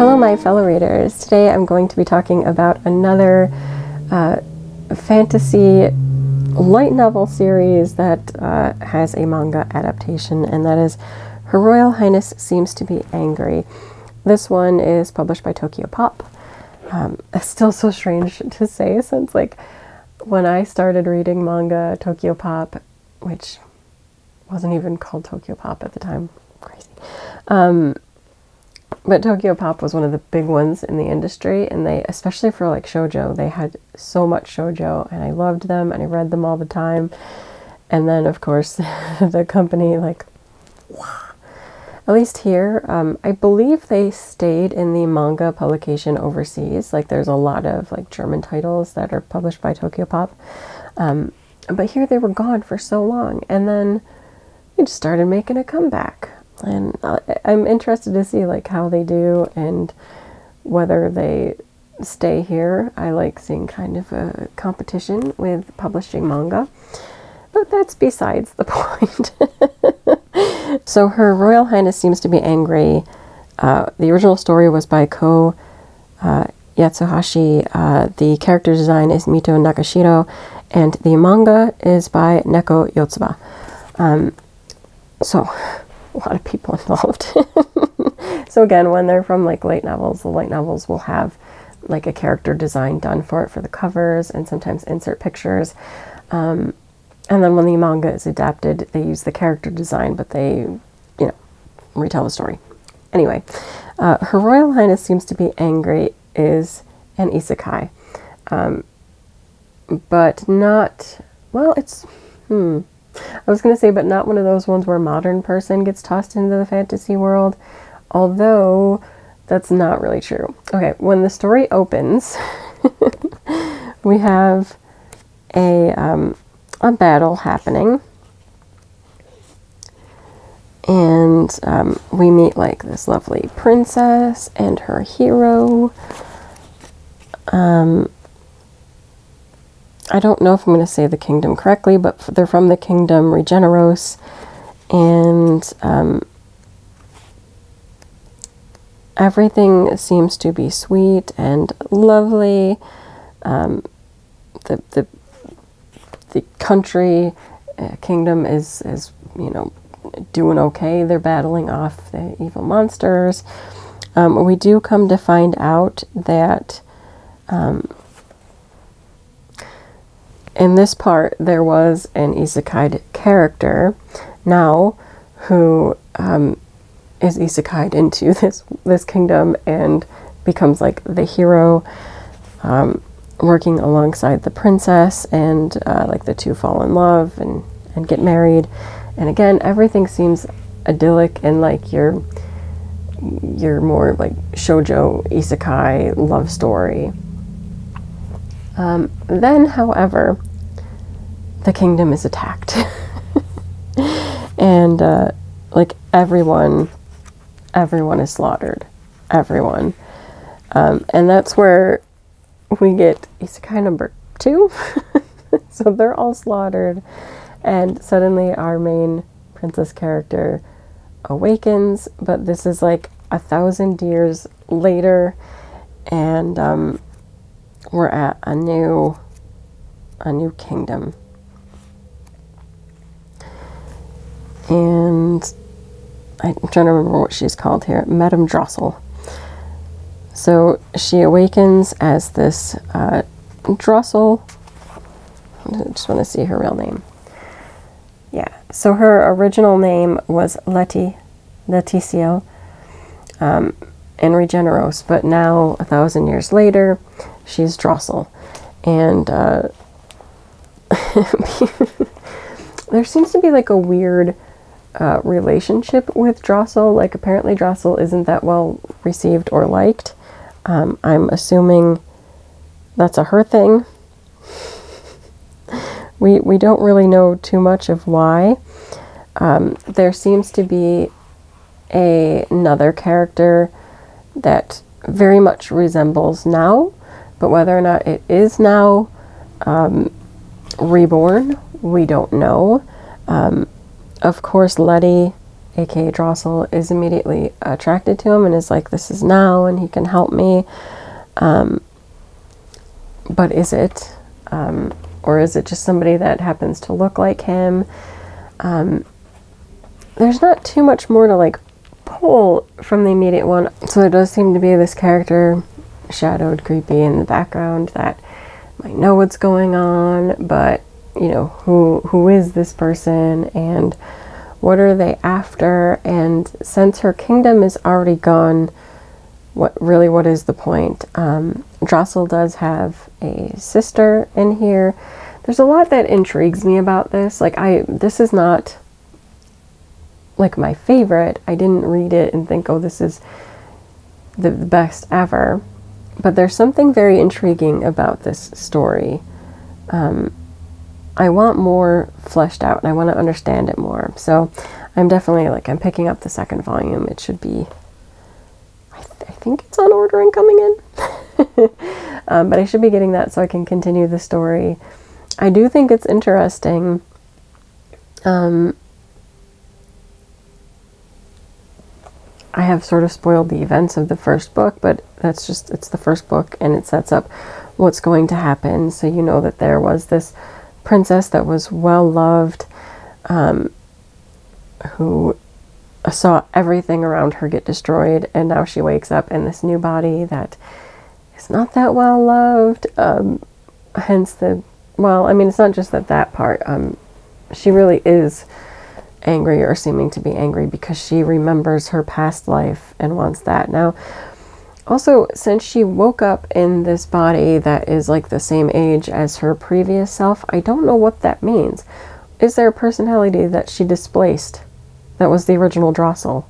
Hello my fellow readers. Today I'm going to be talking about another fantasy light novel series that has a manga adaptation, and that is Her Royal Highness Seems to Be Angry. This one is published by Tokyo Pop. It's still so strange to say, since like when I started reading manga, Tokyo Pop, which wasn't even called Tokyo Pop at the time, crazy. But Tokyo Pop was one of the big ones in the industry, and they, especially for like shoujo, they had so much shoujo, and I loved them, and I read them all the time. And then, of course, the company, like, at least here, I believe they stayed in the manga publication overseas. Like, there's a lot of like German titles that are published by Tokyo Pop. But here they were gone for so long, and then they just started making a comeback. And I'm interested to see like how they do and whether they stay here. I like seeing kind of a competition with publishing manga, but that's besides the point. So Her Royal Highness Seems to Be Angry. The original story was by Ko Yatsuhashi. The character design is Mito Nakashiro, and the manga is by Neko Yotsuba. So a lot of people involved. So again, when they're from like light novels, the light novels will have like a character design done for it for the covers, and sometimes insert pictures. And then when the manga is adapted, they use the character design, but they, retell the story. Anyway, Her Royal Highness Seems to Be Angry is an isekai. But not, well, it's, I was going to say, but not one of those ones where a modern person gets tossed into the fantasy world, although that's not really true. Okay, when the story opens, we have a battle happening, and we meet like this lovely princess and her hero. I don't know if I'm going to say the kingdom correctly, but they're from the kingdom Regeneros, and everything seems to be sweet and lovely. The country kingdom is doing okay. They're battling off the evil monsters. We do come to find out that in this part, there was an isekai character now who is isekai'd into this kingdom and becomes like the hero, working alongside the princess, and like the two fall in love and get married. And again, everything seems idyllic and like your more like shoujo isekai love story. Then, however, the kingdom is attacked. And, like, everyone is slaughtered. Everyone. And that's where we get isekai number 2. So they're all slaughtered, and suddenly our main princess character awakens, but this is like 1,000 years later, and, we're at a new kingdom. And I'm trying to remember what she's called here. Madame Drossel. So she awakens as this Drossel. I just want to see her real name. Yeah. So her original name was Leticia in Regeneros, but now 1,000 years later, she's Drossel. And there seems to be like a weird relationship with Drossel. Like, apparently Drossel isn't that well received or liked. I'm assuming that's a her thing. We don't really know too much of why. There seems to be another character that very much resembles Now, but whether or not it is Now reborn, we don't know. Of course, Letty aka Drossel, is immediately attracted to him and is like, this is now and he can help me. But is it? Or is it just somebody that happens to look like him? There's not too much more to like pull from the immediate one. So there does seem to be this character, shadowed, creepy in the background, that might know what's going on, but you know, who is this person and what are they after? And since her kingdom is already gone, what is the point? Drossel does have a sister in here. There's a lot that intrigues me about this. Like, this is not like my favorite. I didn't read it and think, oh, this is the best ever. But there's something very intriguing about this story. I want more fleshed out and I want to understand it more. So I'm definitely I'm picking up the second volume. It should be, I think it's on order and coming in. But I should be getting that so I can continue the story. I do think it's interesting. I have sort of spoiled the events of the first book, but it's the first book and it sets up what's going to happen. So you know that there was this princess that was well loved, who saw everything around her get destroyed, and now she wakes up in this new body that is not that well loved. Hence it's not just that part. She really is angry, or seeming to be angry, because she remembers her past life and wants that. Now, also, since she woke up in this body that is like the same age as her previous self, I don't know what that means. Is there a personality that she displaced that was the original Drossel?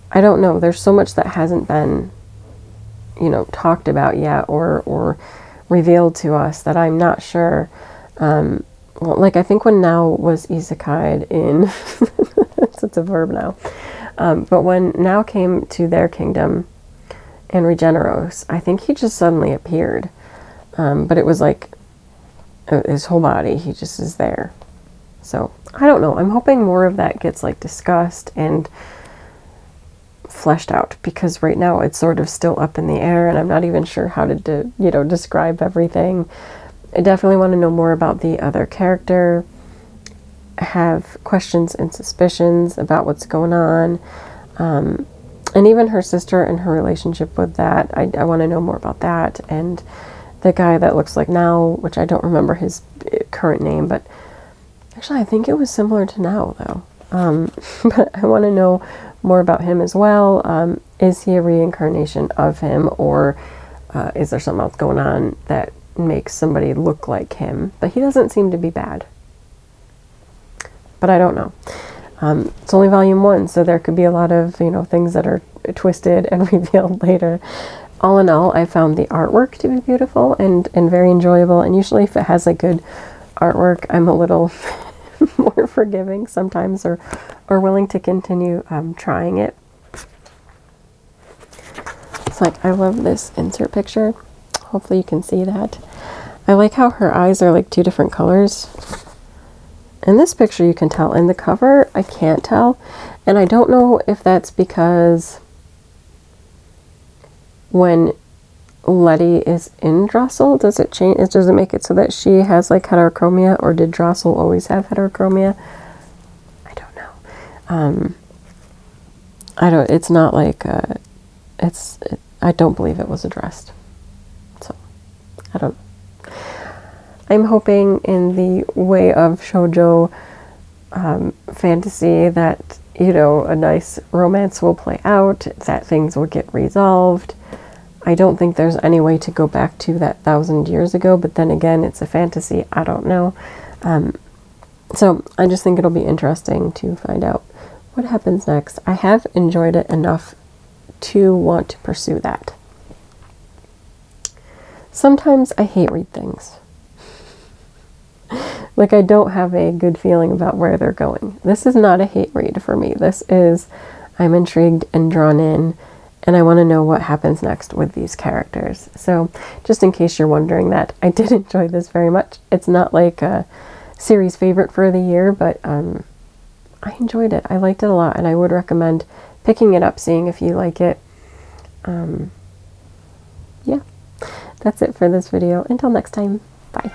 I don't know. There's so much that hasn't been, talked about yet or revealed to us that I'm not sure. I think when Now was isekai'd in, it's a verb now, but when Now came to their kingdom in Regeneros, I think he just suddenly appeared. But it was like his whole body, he just is there. So, I don't know. I'm hoping more of that gets discussed and fleshed out, because right now it's sort of still up in the air and I'm not even sure how to describe everything. I definitely want to know more about the other character. I have questions and suspicions about what's going on. And even her sister and her relationship with that. I want to know more about that. And the guy that looks like Now, which I don't remember his current name, but actually I think it was similar to Now, though. But I want to know more about him as well. Is he a reincarnation of him, or is there something else going on that makes somebody look like him? But he doesn't seem to be bad. But I don't know. It's only volume 1, so there could be a lot of, things that are twisted and revealed later. All in all, I found the artwork to be beautiful and very enjoyable. And usually if it has good artwork, I'm a little more forgiving sometimes, or willing to continue trying it. It's I love this insert picture. Hopefully you can see that. I like how her eyes are 2 different colors. In this picture you can tell. In the cover I can't tell. And I don't know if that's because when Letty is in Drossel, does it change? Does it make it so that she has heterochromia, or did Drossel always have heterochromia? I don't know. It's not I don't believe it was addressed. So, I don't know. I'm hoping in the way of shoujo fantasy that, a nice romance will play out, that things will get resolved. I don't think there's any way to go back to that 1,000 years ago, but then again, it's a fantasy. I don't know. So I just think it'll be interesting to find out what happens next. I have enjoyed it enough to want to pursue that. Sometimes I hate read things. I don't have a good feeling about where they're going. This is not a hate read for me. This is, I'm intrigued and drawn in, and I want to know what happens next with these characters. So, just in case you're wondering that, I did enjoy this very much. It's not a series favorite for the year, but I'm I enjoyed it. I liked it a lot, and I would recommend picking it up, seeing if you like it. Yeah, that's it for this video. Until next time, bye.